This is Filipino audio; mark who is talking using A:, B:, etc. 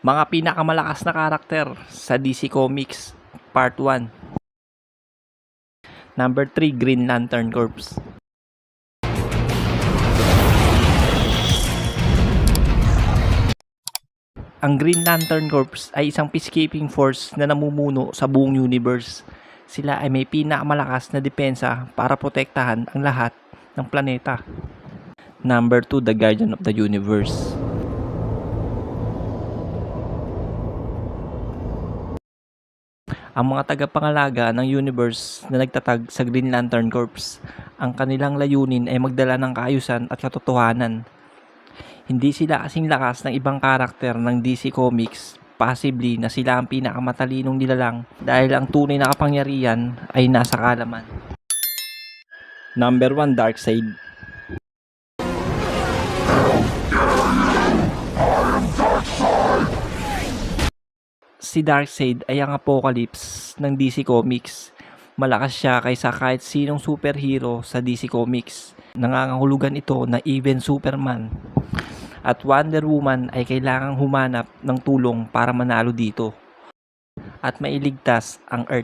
A: Mga pinakamalakas na karakter sa DC Comics Part 1. Number 3, Green Lantern Corps. Ang Green Lantern Corps ay isang peacekeeping force na namumuno sa buong universe. Sila ay may pinakamalakas na depensa para protektahan ang lahat ng planeta. Number 2, The Guardian of the Universe. Ang mga tagapangalaga ng universe na nagtatag sa Green Lantern Corps, ang kanilang layunin ay magdala ng kaayusan at katotohanan. Hindi sila kasing lakas ng ibang karakter ng DC Comics, possibly na sila ang pinakamatalinong nilalang dahil ang tunay na kapangyarihan ay nasa kaalaman. Number 1, Darkseid. Si Darkseid ay ang Apocalypse ng DC Comics. Malakas siya kaysa kahit sinong superhero sa DC Comics. Nangangahulugan ito na even Superman at Wonder Woman ay kailangang humanap ng tulong para manalo dito at mailigtas ang Earth.